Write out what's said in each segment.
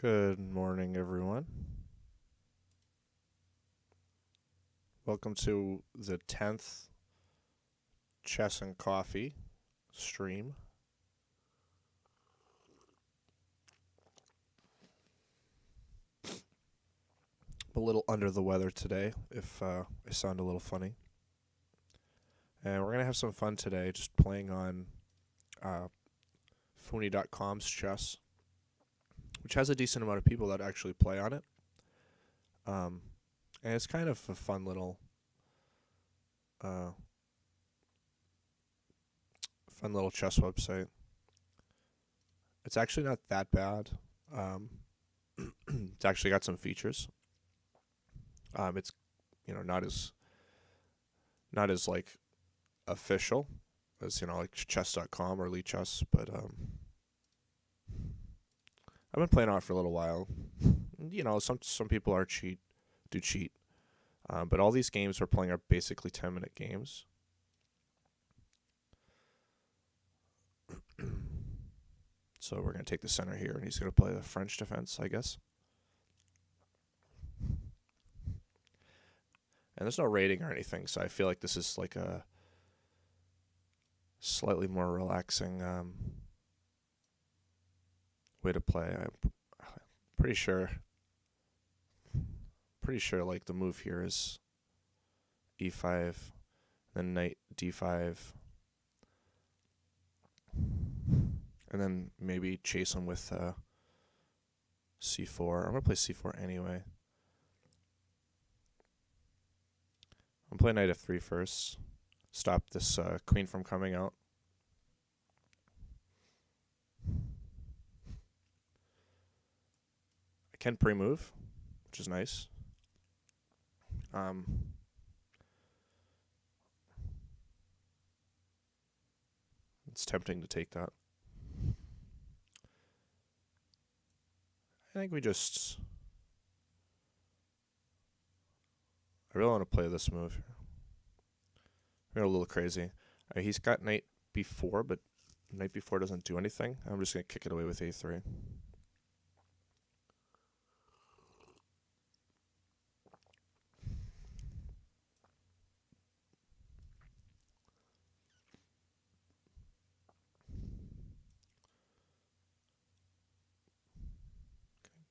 Good morning, everyone. Welcome to the 10th Chess and Coffee stream. I'm a little under the weather today, if I sound a little funny. And we're going to have some fun today just playing on Funi.com's chess, which has a decent amount of people that actually play on it. And it's kind of a fun little chess website. It's actually not that bad. It's actually got some features. It's not as like official as like chess.com or Lichess, but I've been playing on it for a little while. Some people do cheat, but all these games we're playing are basically 10-minute games. So we're going to take the center here, and he's going to play the French defense, I guess. And there's no rating or anything, so I feel like this is like a slightly more relaxing way to play. I'm pretty sure like the move here is e5, then knight d5, and then maybe chase him with c4. I'm going to play c4 anyway. I'm playing knight f3 first. Stop this queen from coming out. I can pre-move, which is nice. It's tempting to take that. I think I really want to play this move here. We're a little crazy. He's got knight b4, but knight b4 doesn't do anything. I'm just going to kick it away with a3.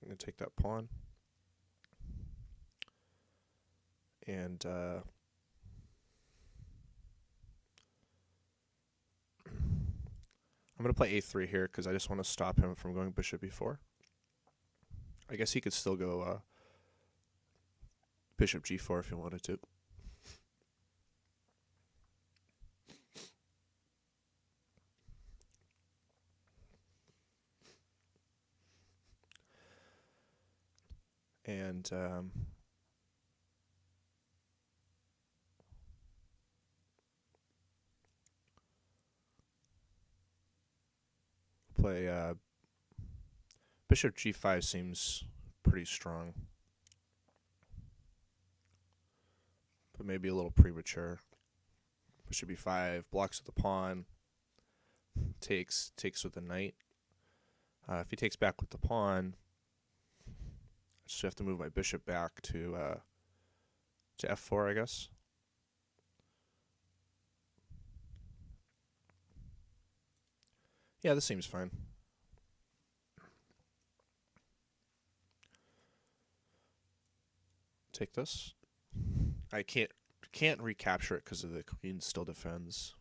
I'm going to take that pawn. And I'm going to play a3 here because I just want to stop him from going bishop e4. I guess he could still go bishop g4 if he wanted to. And play bishop g5 seems pretty strong, but maybe a little premature. Bishop e5 blocks with the pawn, takes with the knight. If he takes back with the pawn, I just have to move my bishop back to f4, I guess. Yeah, this seems fine. Take this. I can't recapture it because of the queen still defends.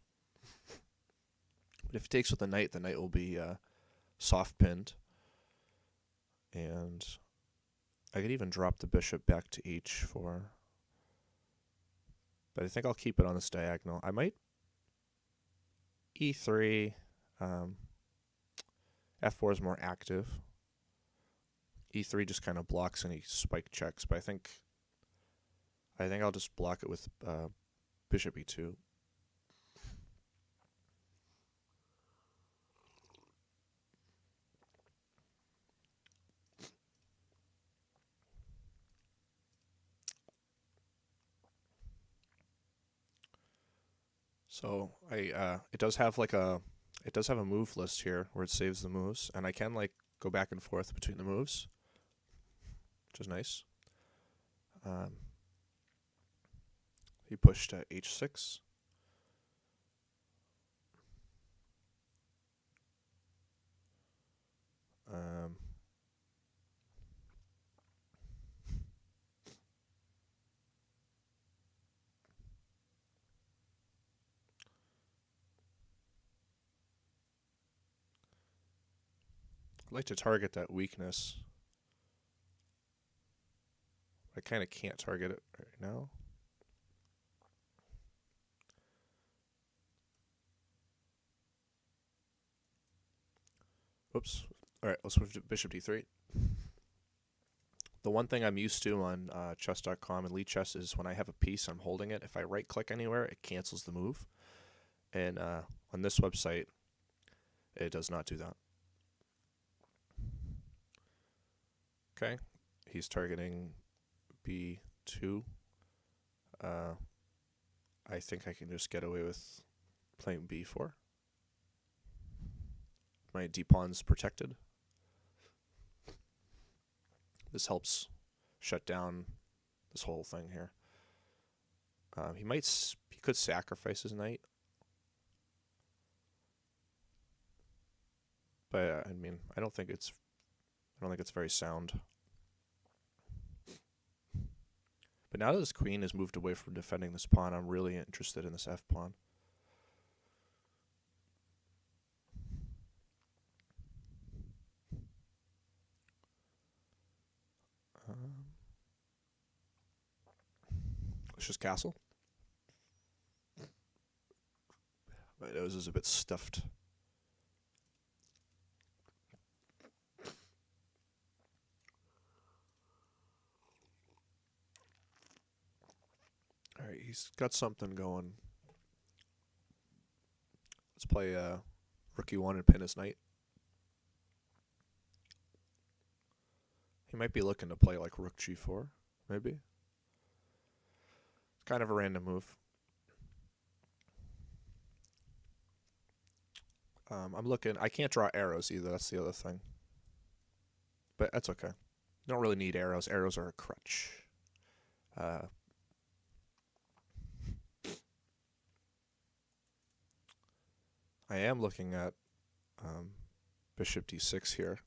But if he takes with the knight will be soft pinned. And I could even drop the bishop back to h4. But I think I'll keep it on this diagonal. I might e3. f4 is more active. e3 just kind of blocks any spike checks, but I think I'll just block it with bishop e2. So it does have a move list here where it saves the moves, and I can like go back and forth between the moves. which is nice. He pushed h6. I'd like to target that weakness. I kind of can't target it right now. Oops. All right, let's move to bishop d3. The one thing I'm used to on chess.com and Lichess is when I have a piece, I'm holding it. If I right-click anywhere, it cancels the move. And on this website, it does not do that. Okay, he's targeting b2. I think I can just get away with playing b4. My d-pawn's protected. This helps shut down this whole thing here. He could sacrifice his knight, but I mean, I don't think it's very sound. But now that this queen has moved away from defending this pawn, I'm really interested in this f pawn. Let's just castle. My nose is a bit stuffed. Alright, he's got something going. Let's play rook e1 and pin his knight. He might be looking to play like rook g4, maybe. It's kind of a random move. I'm looking. I can't draw arrows either. That's the other thing. But that's okay. Don't really need arrows. Arrows are a crutch. I am looking at bishop d6 here.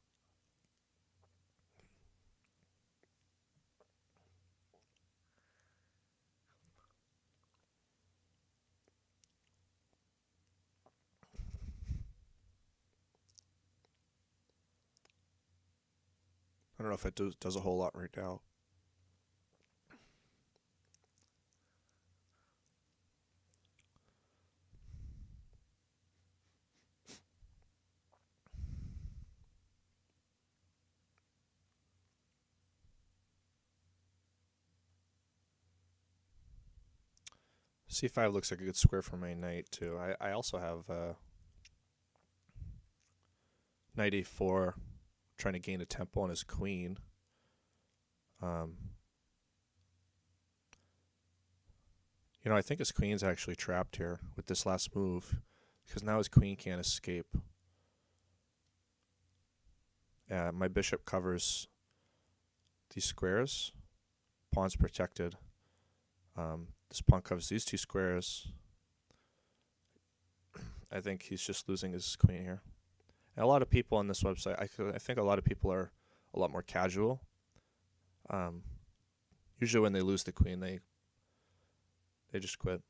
I don't know if it does a whole lot right now. C5 looks like a good square for my knight too. I also have knight a4 trying to gain a tempo on his queen. You know, I think his queen's actually trapped here with this last move because now his queen can't escape. My bishop covers these squares. Pawn's protected. This pawn covers these two squares. I think he's just losing his queen here. And a lot of people on this website, I think a lot of people are a lot more casual. Usually when they lose the queen, they just quit.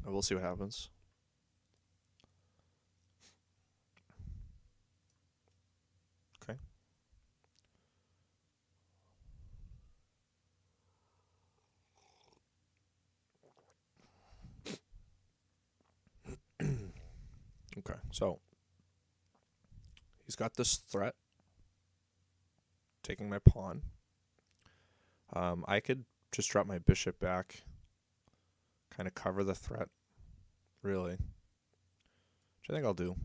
We'll see what happens. Okay. Okay, so he's got this threat, taking my pawn. I could just drop my bishop back, kind of cover the threat, really, which I think I'll do.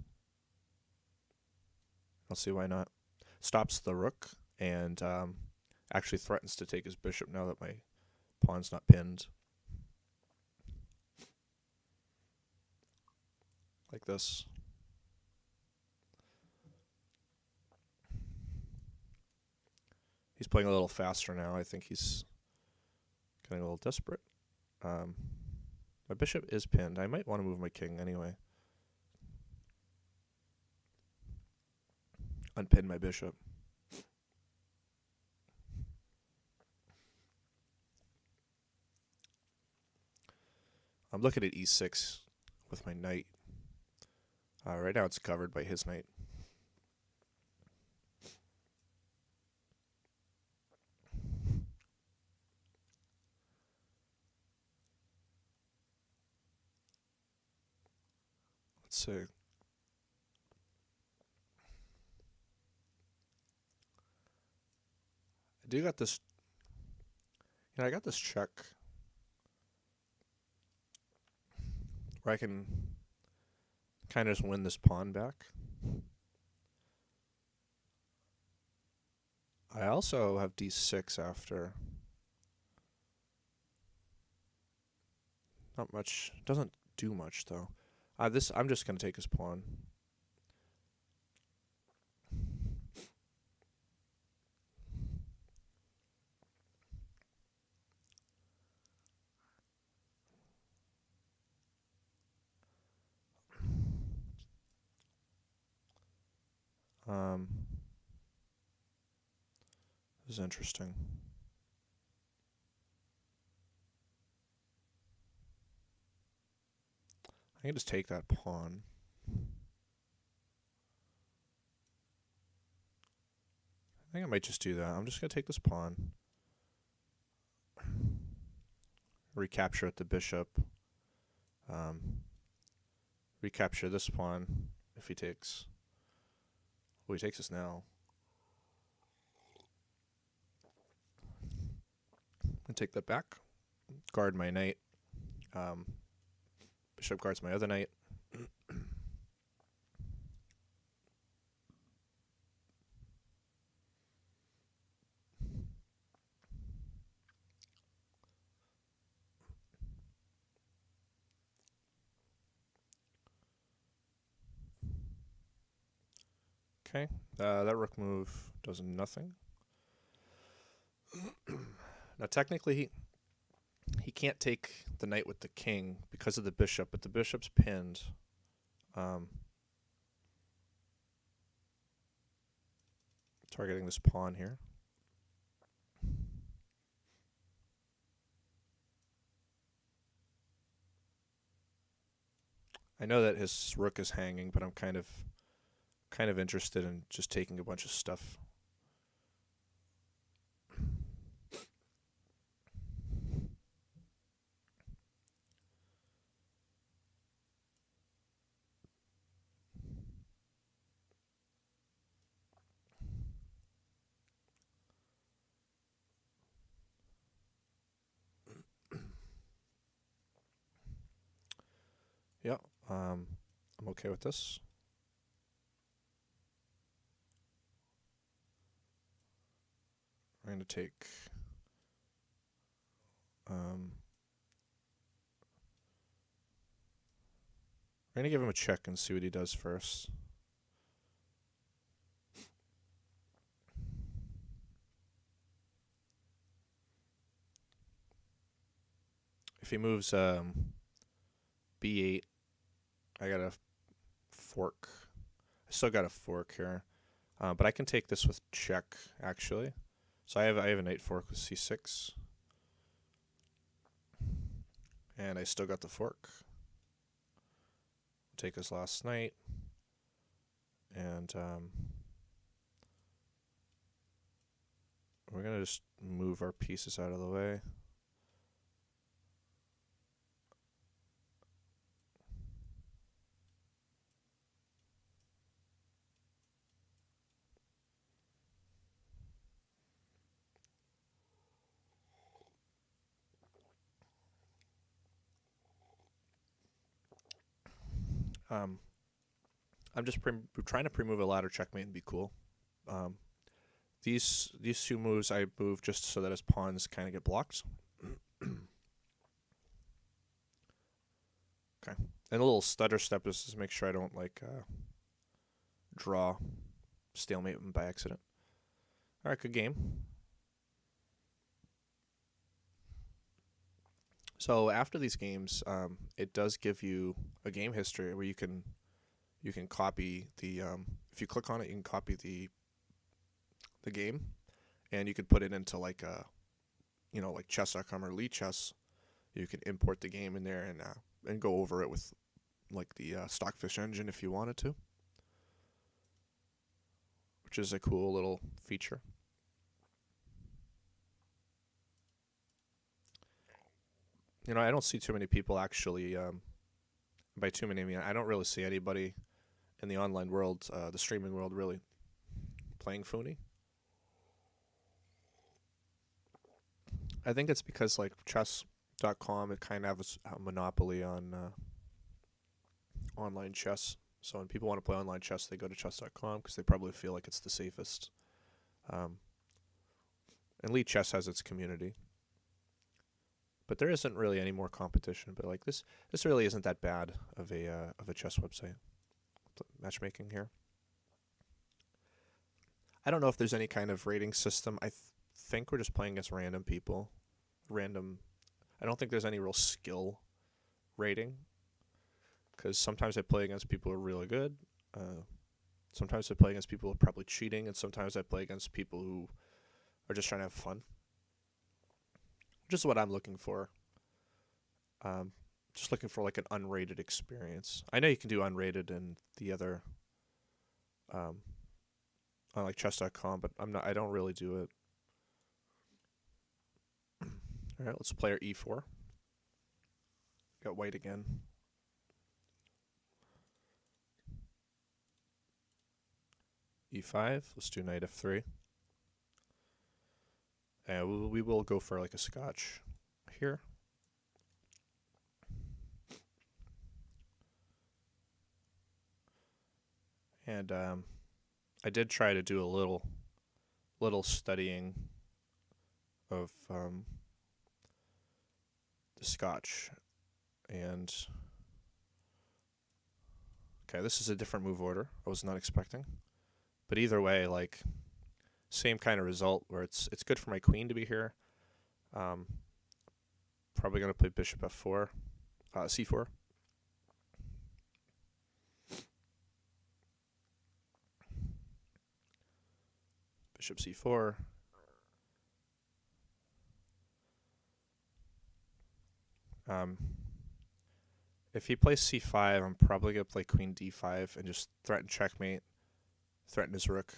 I'll see why not. Stops the rook and actually threatens to take his bishop now that my pawn's not pinned. Like this. He's playing a little faster now. I think he's getting a little desperate. My bishop is pinned. I might want to move my king anyway. Unpin my bishop. I'm looking at e6 with my knight. Right now it's covered by his knight. Let's see. I do got this. I got this check where I can kind of just win this pawn back. I also have d6 after. Not much. Doesn't do much though. I'm just gonna take his pawn. This is interesting. I can just take that pawn. I think I might just do that. I'm just going to take this pawn. Recapture at the bishop. Recapture this pawn if he takes. Oh, he takes us now. And take that back. Guard my knight. Bishop guards my other knight. Okay, that rook move does nothing. Now technically he can't take the knight with the king because of the bishop, but the bishop's pinned. Targeting this pawn here. I know that his rook is hanging, but I'm kind of interested in just taking a bunch of stuff. Yeah, I'm okay with this. I'm going to take I'm going to give him a check and see what he does first. If he moves b8, I got a fork. I still got a fork here. But I can take this with check, actually. So I have a knight fork with c6. And I still got the fork. Take his last knight. And we're going to just move our pieces out of the way. I'm just trying to pre-move a ladder checkmate and be cool. These two moves I move just so that his pawns kind of get blocked. Okay. And a little stutter step is to make sure I don't draw stalemate by accident. All right, good game. So after these games, it does give you a game history where you can copy the if you click on it, you can copy the game, and you could put it into like a like chess.com or Lichess. You can import the game in there and go over it with like the Stockfish engine if you wanted to, which is a cool little feature. I don't see too many people actually. By too many, I mean I don't really see anybody in the online world, the streaming world, really playing Funi. I think it's because like chess.com, it kind of has a monopoly on online chess. So when people want to play online chess, they go to chess.com because they probably feel like it's the safest. Um, and Elite Chess has its community, but there isn't really any more competition. But like this really isn't that bad of a chess website. Matchmaking here. I don't know if there's any kind of rating system. I think we're just playing against random people. Random. I don't think there's any real skill rating, because sometimes I play against people who are really good. Sometimes I play against people who are probably cheating, and sometimes I play against people who are just trying to have fun. Which is what I'm looking for. Just looking for like an unrated experience. I know you can do unrated in the other, on like chess.com, but I don't really do it. All right, let's play our e4. Got white again. e5. Let's do knight f3. And we will go for like a scotch here. And I did try to do a little studying of the scotch. And okay, this is a different move order I was not expecting. But either way, like, same kind of result where it's good for my queen to be here. Probably going to play bishop f4, c4. Bishop c4. If he plays c5, I'm probably going to play queen d5 and just threaten checkmate, threaten his rook.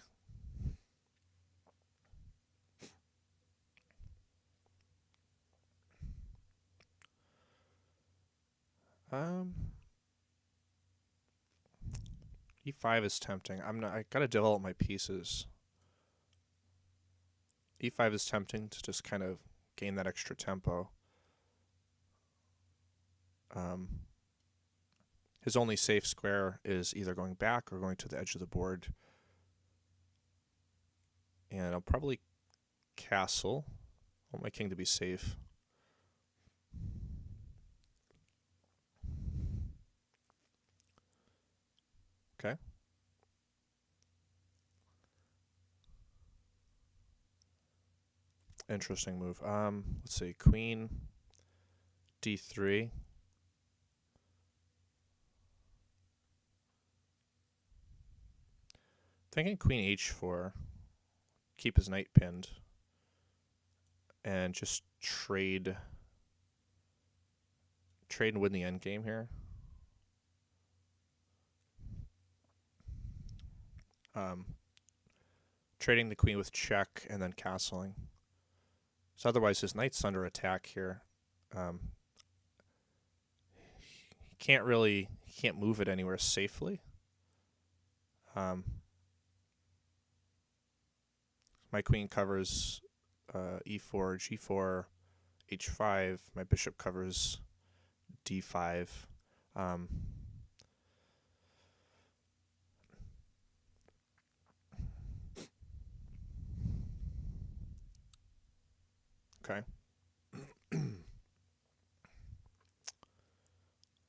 E5 is tempting. I gotta develop my pieces. E5 is tempting to just kind of gain that extra tempo. His only safe square is either going back or going to the edge of the board. And I'll probably castle. I want my king to be safe. Okay. Interesting move. Let's see. Queen d3. Thinking queen h4. Keep his knight pinned. And just trade and win the endgame here. Trading the queen with check and then castling. So otherwise his knight's under attack here. He can't move it anywhere safely. My queen covers e4, g4, h5. My bishop covers d5. Okay.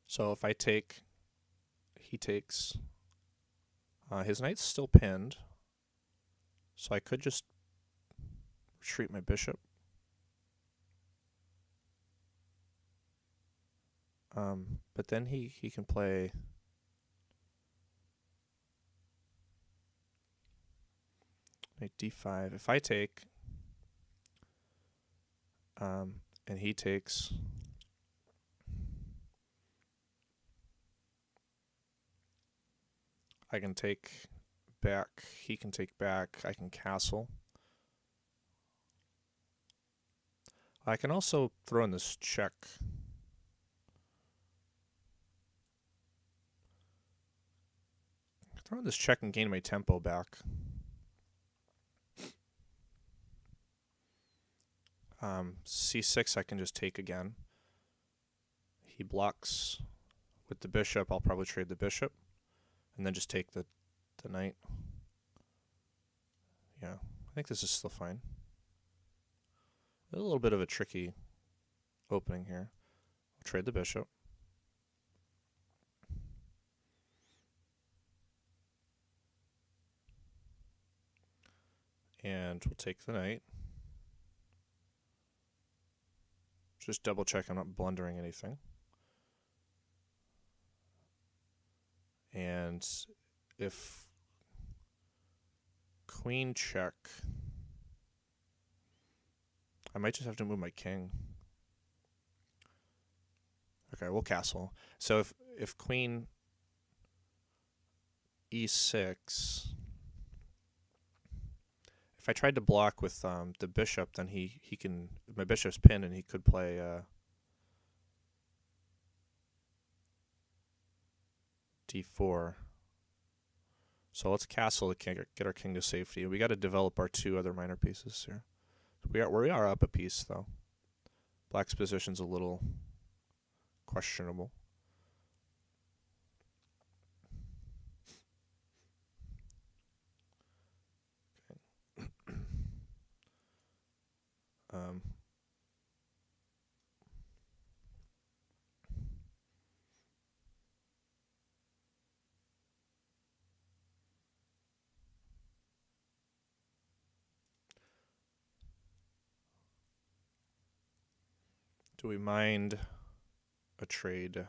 So if I take, he takes. His knight's still pinned, so I could just retreat my bishop. But then he can play knight d5. If I take, and he takes, I can take back, he can take back, I can castle. I can also throw in this check. Throw in this check and gain my tempo back. C6 I can just take again. He blocks with the bishop. I'll probably trade the bishop and then just take the knight. Yeah, I think this is still fine. A little bit of a tricky opening here. I'll trade the bishop. And we'll take the knight. Just double check I'm not blundering anything. And if queen check, I might just have to move my king. Okay, we'll castle. So if queen e6, if I tried to block with the bishop, then he can, my bishop's pinned and he could play d4. So let's castle to get our king to safety. We got to develop our two other minor pieces here. We are up a piece though. Black's position's a little questionable. Okay. Do we mind a trade?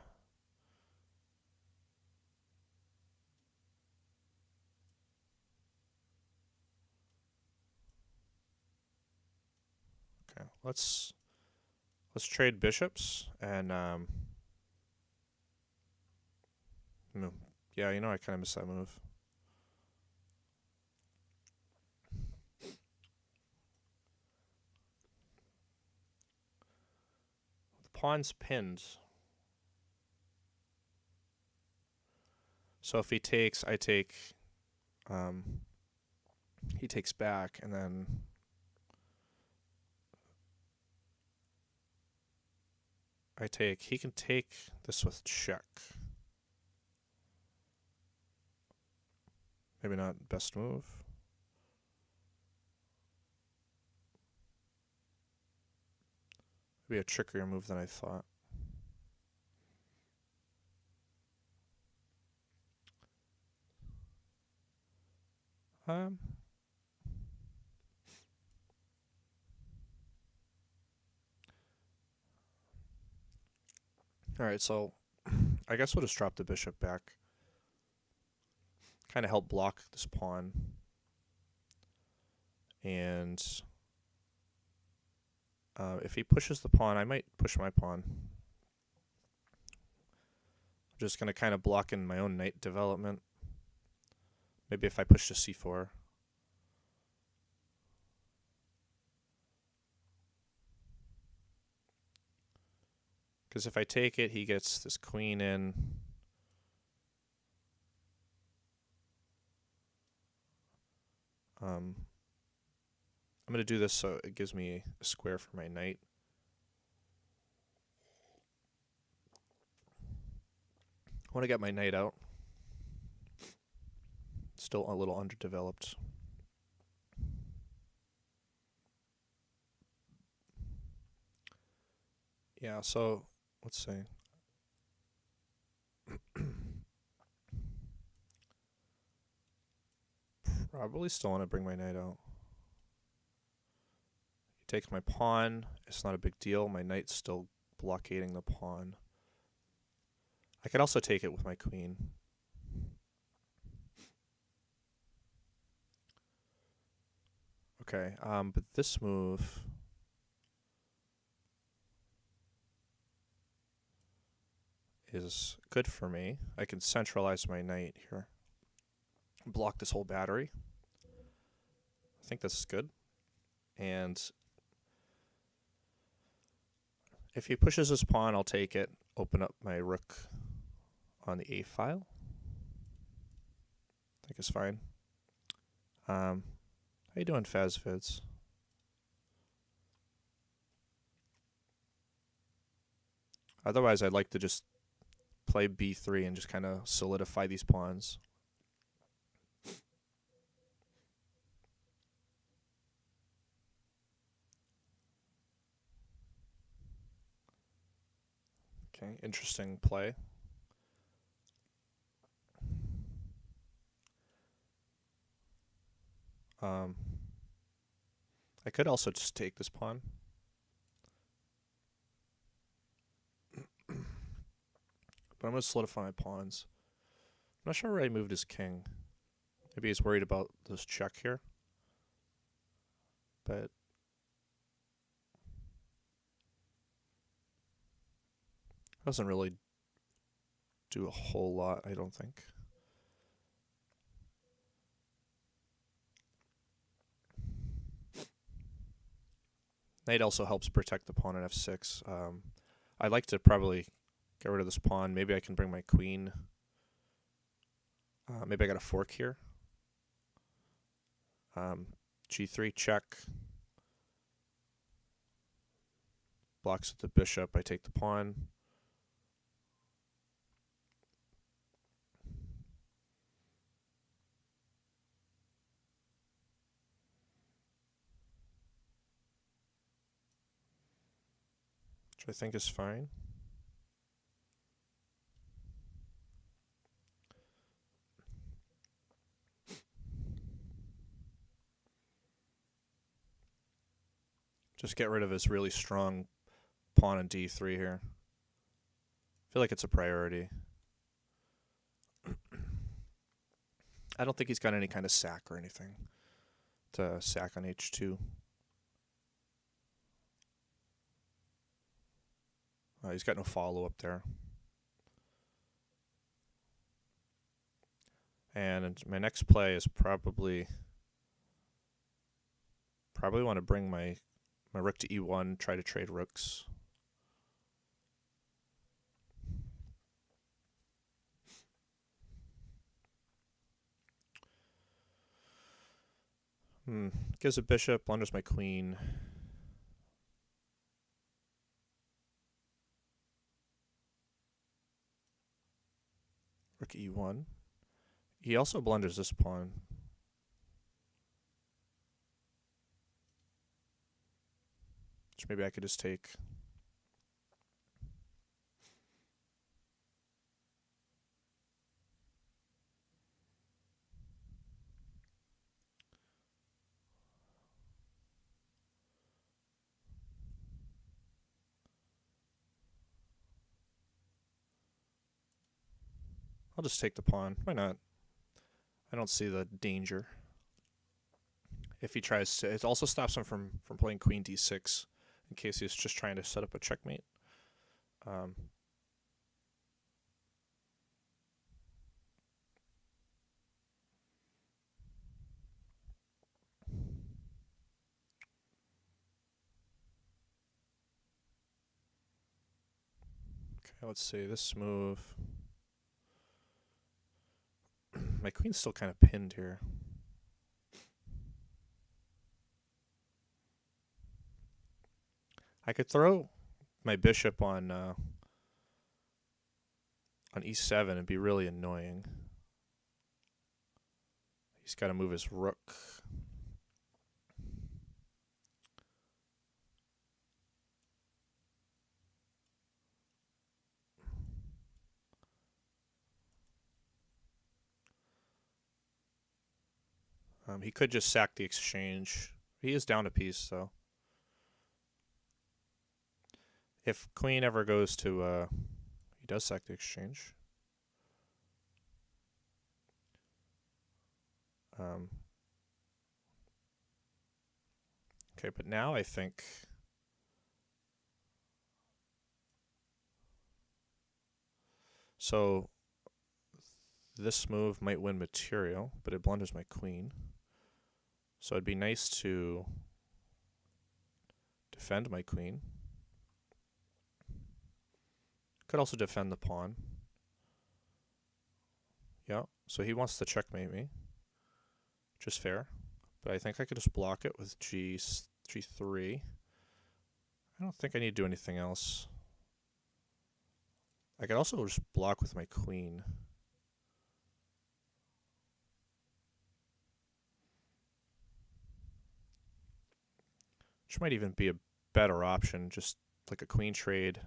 Okay, let's trade bishops and yeah, you know I kind of missed that move. The pawn's pinned. So if he takes, I take. He takes back, and then I take. He can take this with check. Maybe not best move. Maybe a trickier move than I thought. Alright, so I guess we'll just drop the bishop back. Kind of help block this pawn. And if he pushes the pawn, I might push my pawn. I'm just going to kind of block in my own knight development. Maybe if I push to c4. Because if I take it, he gets this queen in. I'm going to do this so it gives me a square for my knight. I want to get my knight out. Still a little underdeveloped. Yeah, so let's see. Probably still want to bring my knight out. He takes my pawn. It's not a big deal. My knight's still blockading the pawn. I could also take it with my queen. Okay, but this move is good for me. I can centralize my knight here. Block this whole battery. I think this is good. And if he pushes his pawn, I'll take it. Open up my rook on the A file. I think it's fine. How you doing, Fazvids? Otherwise, I'd like to just play B3 and just kind of solidify these pawns. Okay, interesting play. I could also just take this pawn. But I'm going to solidify my pawns. I'm not sure where he moved his king. Maybe he's worried about this check here. But doesn't really do a whole lot, I don't think. Knight also helps protect the pawn at f6. I'd like to probably get rid of this pawn. Maybe I can bring my queen. Maybe I got a fork here. G3 check. Blocks with the bishop. I take the pawn. Which I think is fine. Just get rid of his really strong pawn on d3 here. I feel like it's a priority. I don't think he's got any kind of sack or anything to sack on h2. He's got no follow-up there. And my next play is probably want to bring my rook to e1, try to trade rooks. Gives a bishop, blunders my queen. Rook e1. He also blunders this pawn. Which maybe I could just take. I'll just take the pawn. Why not? I don't see the danger. If he tries to, it also stops him from playing queen d6 in case he's just trying to set up a checkmate. Okay, let's see this move. My queen's still kind of pinned here. I could throw my bishop on e7 and be really annoying. He's got to move his rook. He could just sack the exchange. He is down a piece, so. If queen ever goes to, he does sack the exchange. Okay, but now I think so. This move might win material, but it blunders my queen. So it'd be nice to defend my queen. Could also defend the pawn. Yeah, so he wants to checkmate me, which is fair. But I think I could just block it with G3. I don't think I need to do anything else. I could also just block with my queen. Which might even be a better option, just like a queen trade.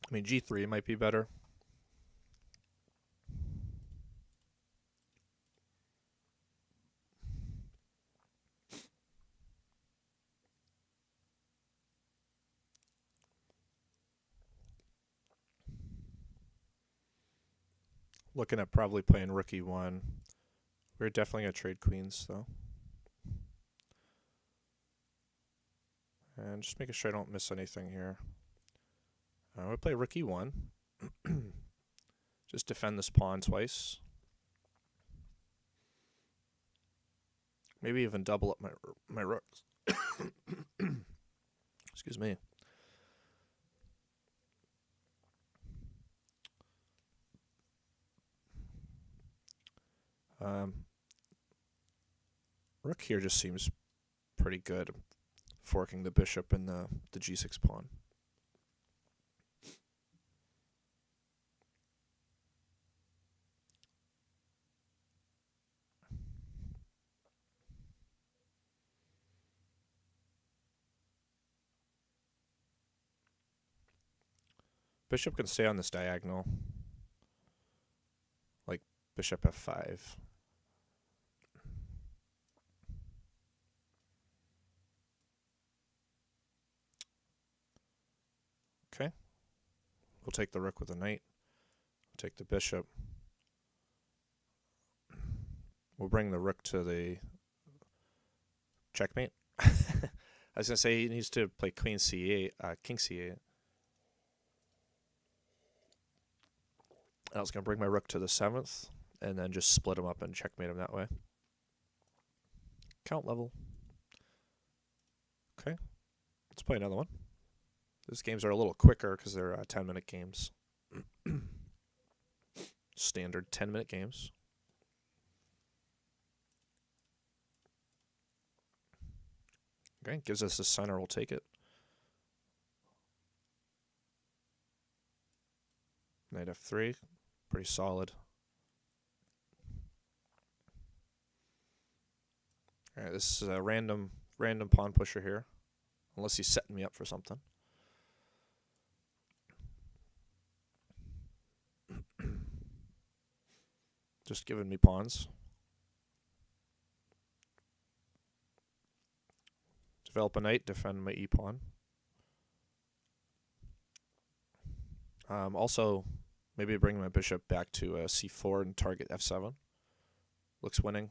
I mean, G3 might be better. Looking at probably playing rook e1. We're definitely going to trade queens, though. And just making sure I don't miss anything here. We'll play rook e1. Just defend this pawn twice. Maybe even double up my rooks. Excuse me. Rook here just seems pretty good, forking the bishop and the g6 pawn. Bishop can stay on this diagonal, like bishop f5. Okay. We'll take the rook with the knight. We'll take the bishop. We'll bring the rook to the checkmate. I was going to say he needs to play queen c8, king c8. I was going to bring my rook to the 7th, and then just split him up and checkmate him that way. Count level. Okay, let's play another one. These games are a little quicker because they're 10-minute games. Standard 10-minute games. Okay, gives us the center, we'll take it. Knight f3, pretty solid. Alright, this is a random pawn pusher here. Unless he's setting me up for something. Just giving me pawns. Develop a knight, defend my e-pawn. Also, maybe bring my bishop back to c4 and target f7. Looks winning.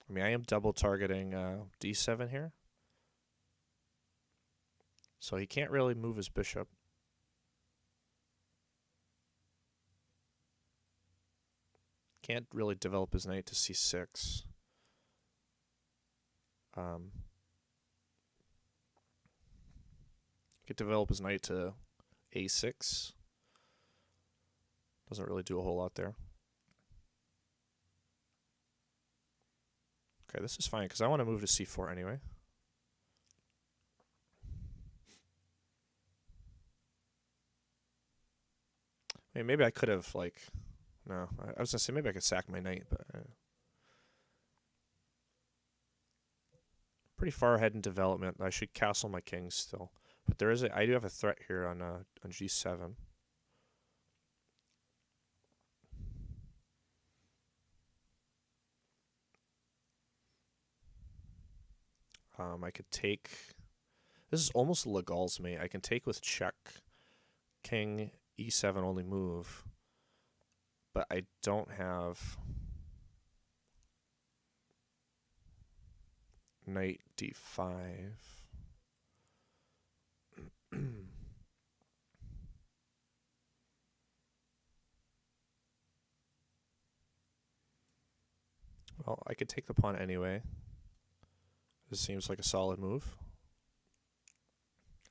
I mean, I am double targeting d7 here. So he can't really move his bishop. Can't really develop his knight to c6. Could develop his knight to a6. Doesn't really do a whole lot there. Okay, this is fine because I want to move to c4 anyway. I mean, maybe I could have, like... No, I was going to say maybe I could sack my knight, but... Pretty far ahead in development. I should castle my king still. But there is I do have a threat here on g7. I could take This is almost Legal's mate. I can take with check, king, e7 only move, but I don't have knight d5. Well, I could take the pawn anyway. This seems like a solid move.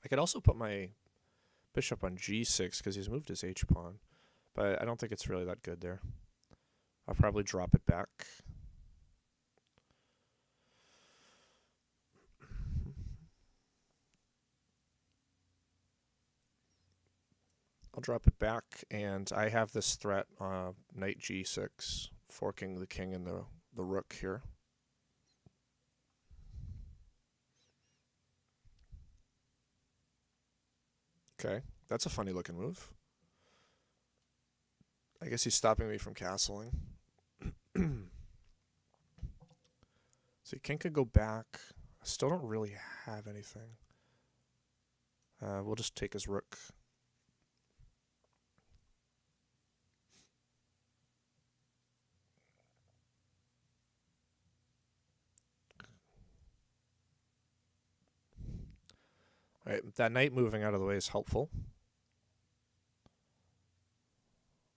I could also put my bishop on g6 because he's moved his h-pawn, but I don't think it's really that good there. I'll probably drop it back. I'll drop it back, and I have this threat, knight g6, forking the king and the rook here. Okay, that's a funny looking move. I guess he's stopping me from castling. So king could go back. I still don't really have anything. We'll just take his rook. All right, that knight moving out of the way is helpful.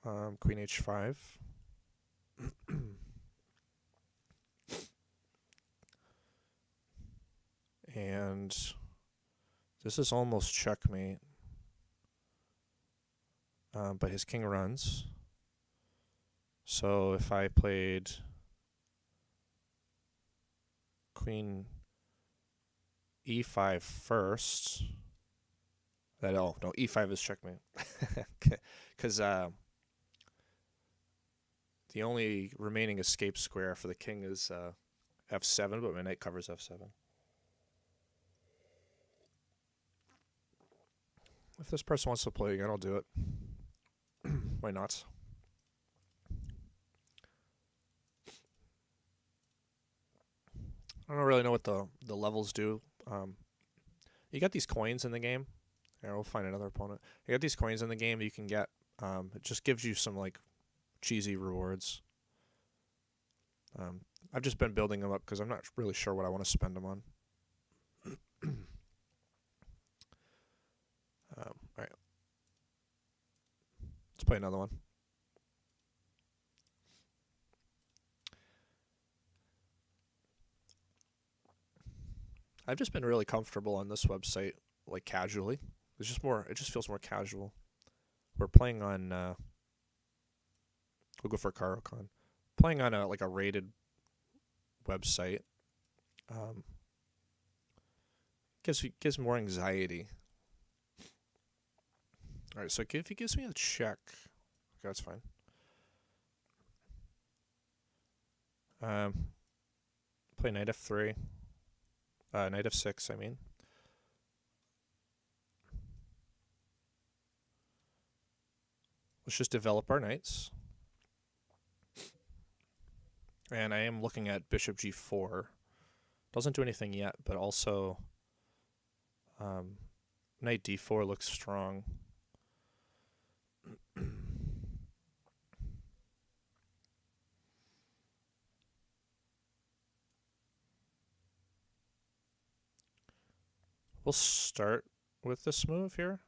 Queen h5. And this is almost checkmate. But his king runs. So if I played queen e5 first, no, e5 is checkmate. Because the only remaining escape square for the king is f7, but my knight covers f7. If this person wants to play again, I'll do it. Why not? I don't really know what the levels do. You got these coins in the game. Here, we'll find another opponent. You got these coins in the game that you can get. It just gives you some like cheesy rewards. I've just been building them up because I'm not really sure what I want to spend them on. All right. Let's play another one. I've just been really comfortable on this website, like casually. It's just more. It just feels more casual. We're playing on. We'll go for Caro-Kann. Playing on a rated website. Gives more anxiety. All right, so if he gives me a check, okay, that's fine. Play knight f3. Knight f6, I mean. Let's just develop our knights. And I am looking at bishop g4. Doesn't do anything yet, but also knight d4 looks strong. We'll start with this move here.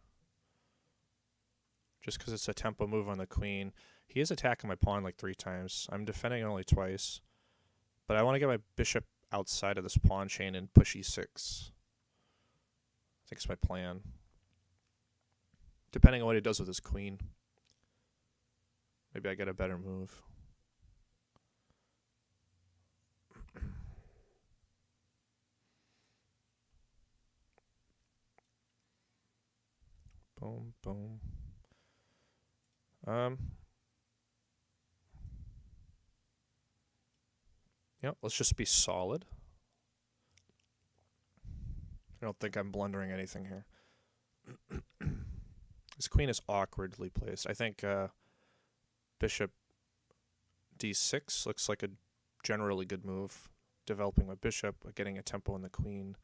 Just because it's a tempo move on the queen. He is attacking my pawn like 3 times. I'm defending only twice. But I want to get my bishop outside of this pawn chain and push e6. I think it's my plan. Depending on what he does with his queen. Maybe I get a better move. Boom, boom. Yep, let's just be solid. I don't think I'm blundering anything here. This queen is awkwardly placed. I think bishop d6 looks like a generally good move. Developing my bishop, getting a tempo on the queen.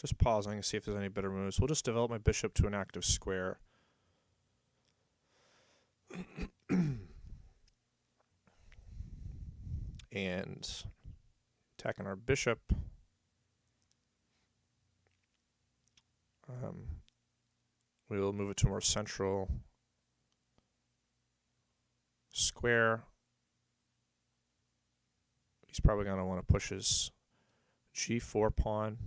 Just pausing to see if there's any better moves. We'll just develop my bishop to an active square. And attacking our bishop. We will move it to a more central square. He's probably going to want to push his g4 pawn.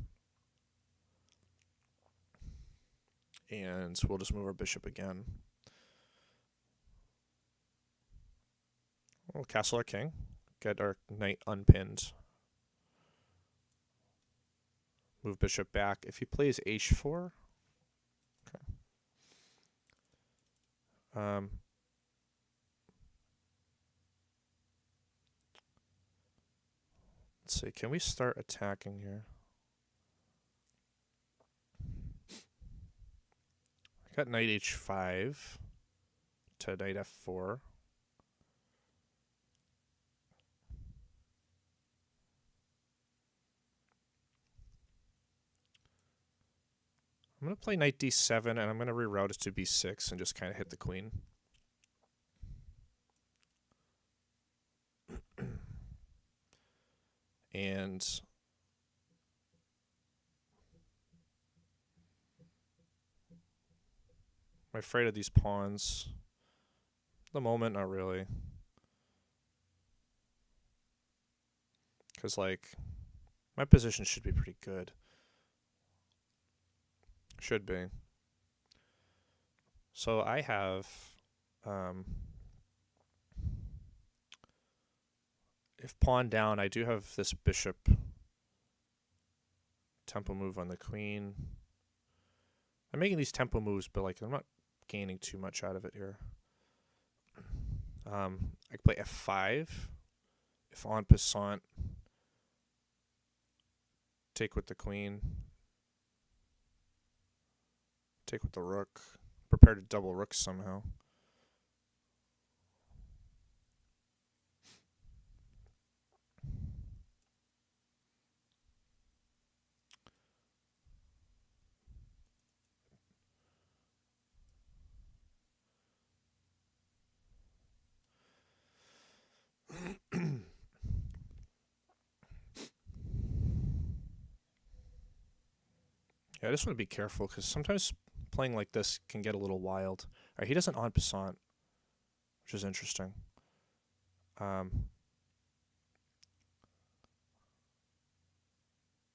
And we'll just move our bishop again. We'll castle our king. Get our knight unpinned. Move bishop back. If he plays h4, okay. Let's see. Can we start attacking here? I got knight h5 to knight f4. I'm going to play knight d7, and I'm going to reroute it to b6 and just kind of hit the queen. And I'm afraid of these pawns. At the moment, not really. Because, like, my position should be pretty good. Should be. So I have, if pawn down, I do have this bishop tempo move on the queen. I'm making these tempo moves, but like I'm not gaining too much out of it here. I can play f5. If en passant, take with the queen. Take with the rook. Prepare to double rook somehow. Yeah, I just want to be careful because sometimes playing like this can get a little wild. All right, he doesn't en passant, which is interesting.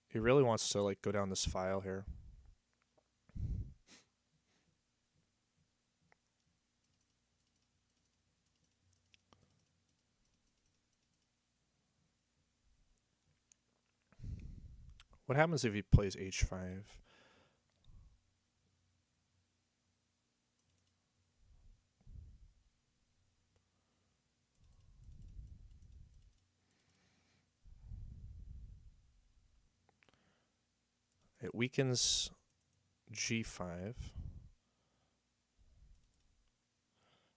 He really wants to like go down this file here. What happens if he plays h5? It weakens g5.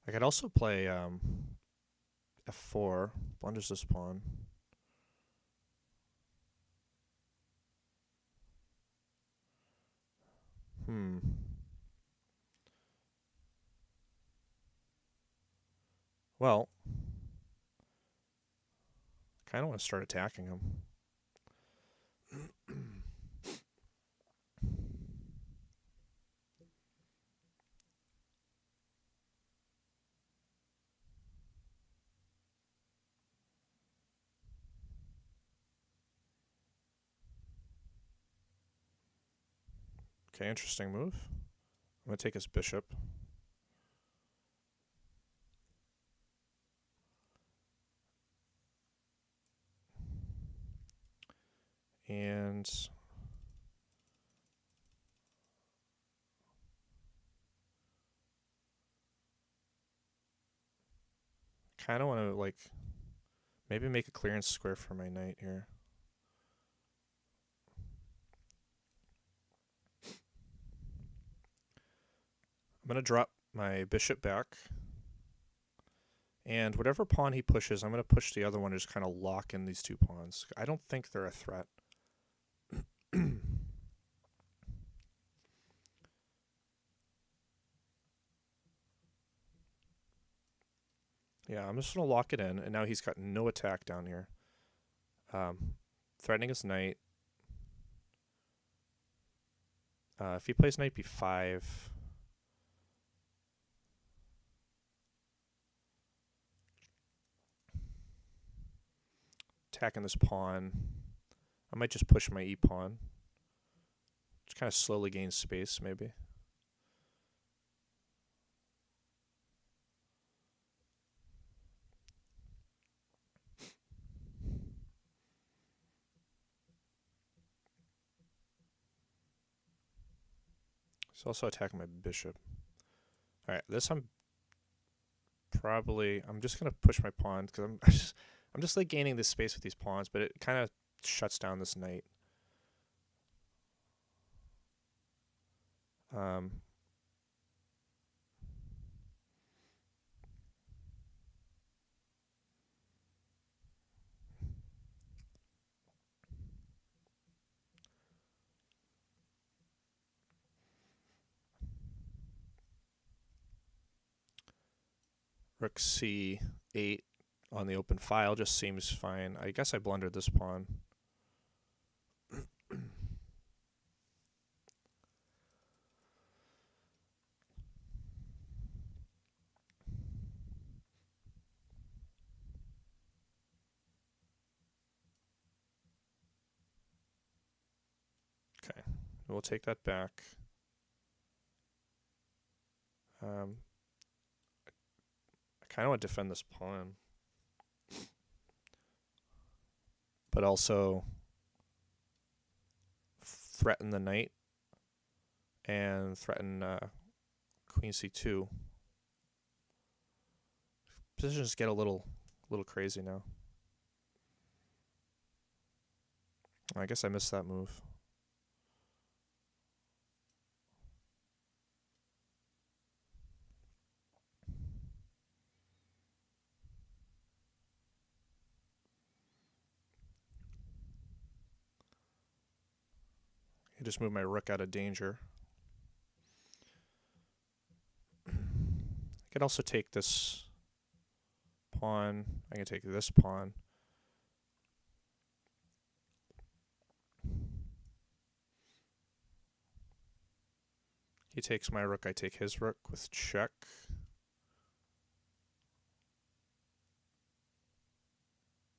I could also play f4, blunders this pawn. Well, I kind of want to start attacking him. Okay, interesting move. I'm going to take his bishop. And kind of want to like maybe make a clearance square for my knight here. I'm going to drop my bishop back. And whatever pawn he pushes, I'm going to push the other one to just kind of lock in these two pawns. I don't think they're a threat. Yeah, I'm just gonna lock it in, and now he's got no attack down here. Threatening his knight. If he plays knight b5, attacking this pawn, I might just push my e-pawn. Just kind of slowly gain space, maybe. He's also attacking my bishop. Alright, this I'm just gonna push my pawn because I'm just like gaining this space with these pawns, but it kind of shuts down this knight. Rook c8 on the open file just seems fine. I guess I blundered this pawn. Okay, we'll take that back. I kind of want to defend this pawn, but also threaten the knight and threaten queen c2. Positions get a little crazy now. I guess I missed that move. I just moved my rook out of danger. I could also take this pawn. I can take this pawn. He takes my rook, I take his rook with check.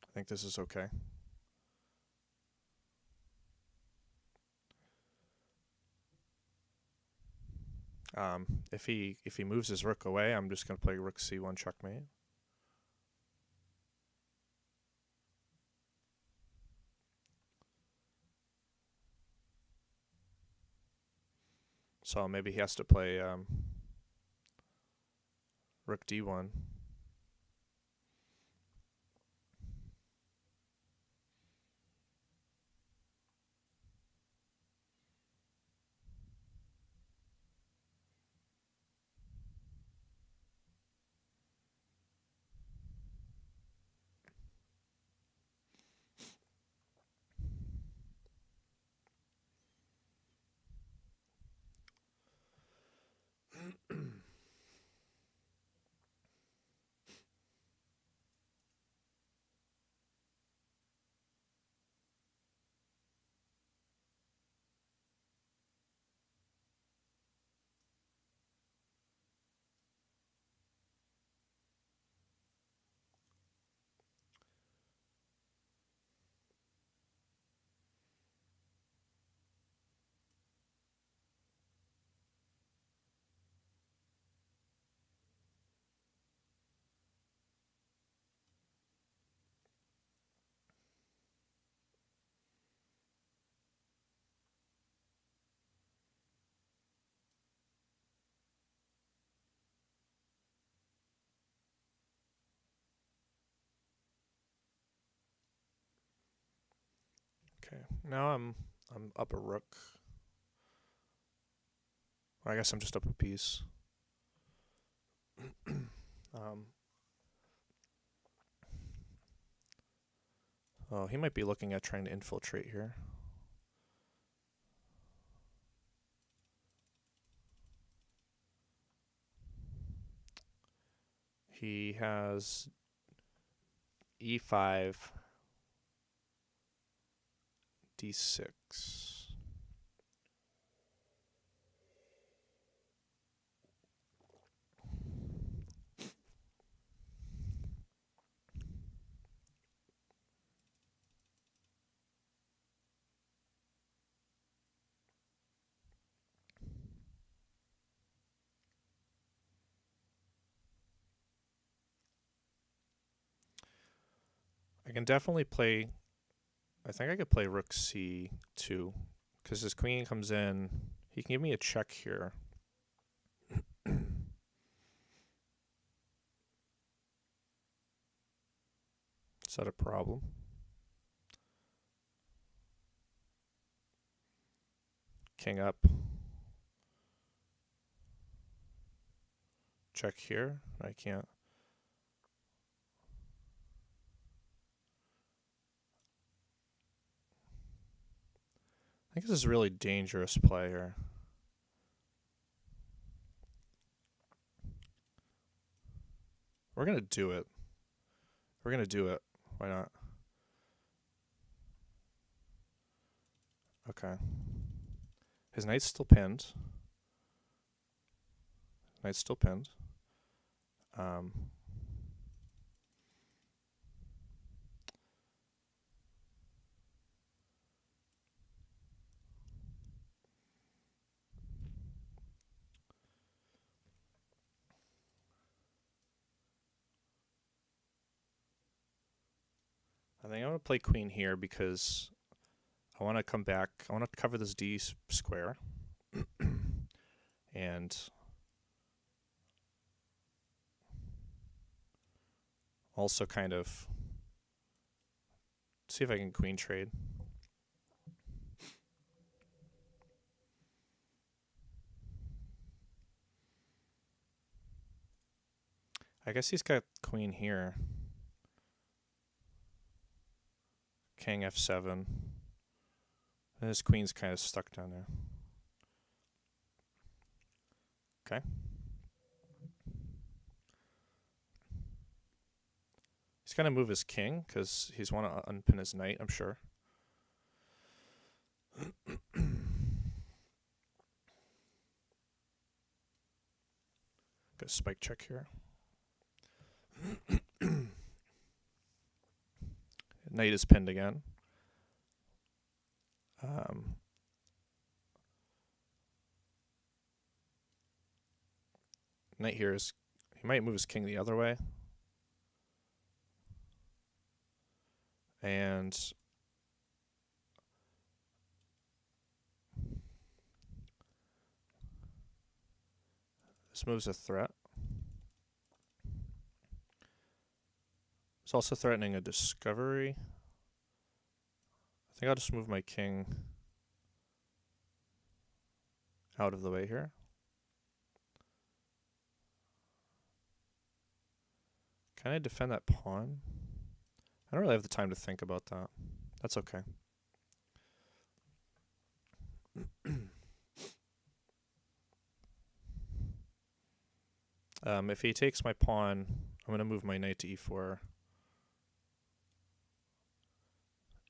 I think this is okay. If he moves his rook away, I'm just going to play rook c1 checkmate. So maybe he has to play rook d1. Okay, now I'm up a rook. Or I guess I'm just up a piece. Oh, he might be looking at trying to infiltrate here. He has e5, d6. I can definitely play. I think I could play rook c2 because his queen comes in. He can give me a check here. Is that a problem? King up. Check here. I can't. I think this is a really dangerous play here. We're going to do it. We're going to do it. Why not? Okay. His knight's still pinned. Knight's still pinned. I think I'm going to play queen here because I want to come back. I want to cover this d square. And also kind of see if I can queen trade. I guess he's got queen here. King f7. And his queen's kind of stuck down there. Okay. He's going to move his king because he's want to unpin his knight, I'm sure. Got a spike check here. Knight is pinned again. Knight here is, he might move his king the other way. And this move's a threat. It's also threatening a discovery. I think I'll just move my king out of the way here. Can I defend that pawn? I don't really have the time to think about that. That's okay. If he takes my pawn, I'm going to move my knight to e4.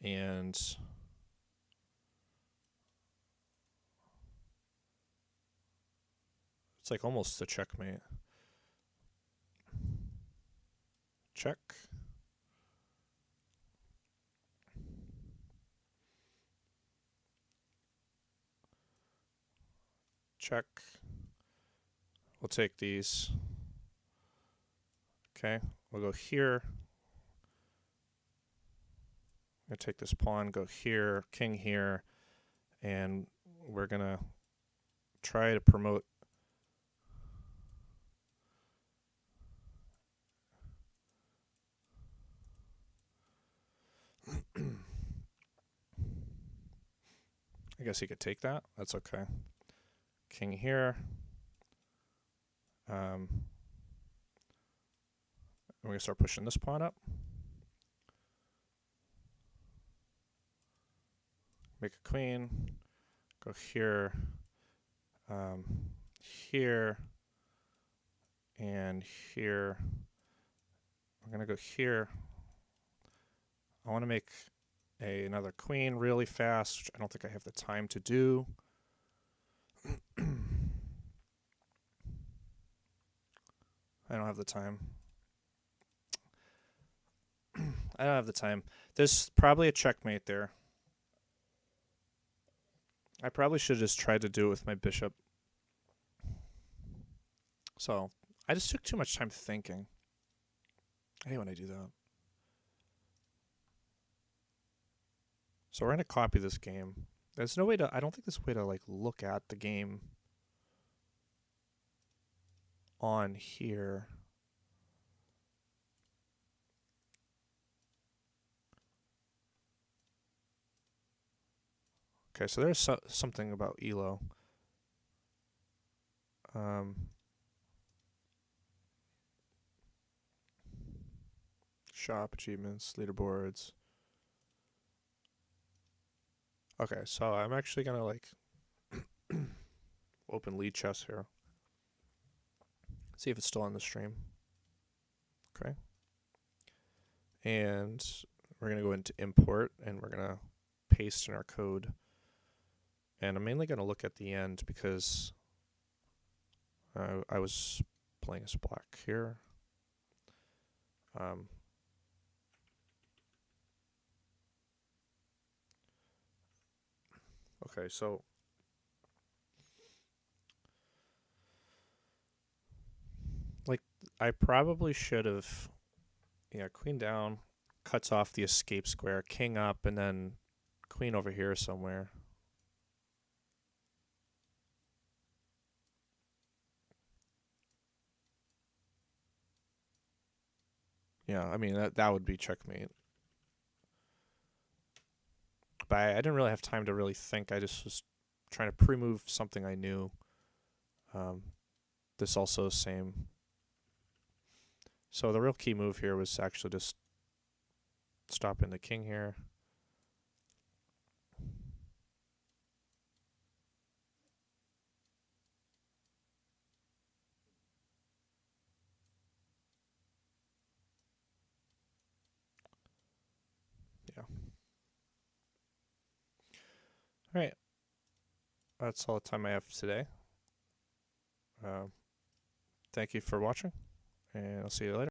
And it's like almost a checkmate. Check. Check. We'll take these. Okay, we'll go here. I'm going to take this pawn, go here, king here, and we're going to try to promote I guess he could take that. That's okay. King here. I'm going to start pushing this pawn up. Make a queen. Go here. Here. And here. I'm going to go here. I want to make another queen really fast, which I don't think I have the time to do. I don't have the time. I don't have the time. There's probably a checkmate there. I probably should have just tried to do it with my bishop. So, I just took too much time thinking. I hate when I do that. So we're going to copy this game. There's no way to, I don't think there's a way to like look at the game on here. Okay, so there's something about ELO. Shop, achievements, leaderboards. Okay, so I'm actually gonna like open Lichess here. See if it's still on the stream. Okay. And we're gonna go into import and we're gonna paste in our code. And I'm mainly gonna look at the end because I was playing as black here. Okay, so like I probably should have, yeah, queen down, cuts off the escape square, king up, and then queen over here somewhere. Yeah, I mean that would be checkmate. But I didn't really have time to really think. I just was trying to pre-move something I knew. This also same. So the real key move here was actually just stopping the king here. Yeah. All right. That's all the time I have today. Thank you for watching, and I'll see you later.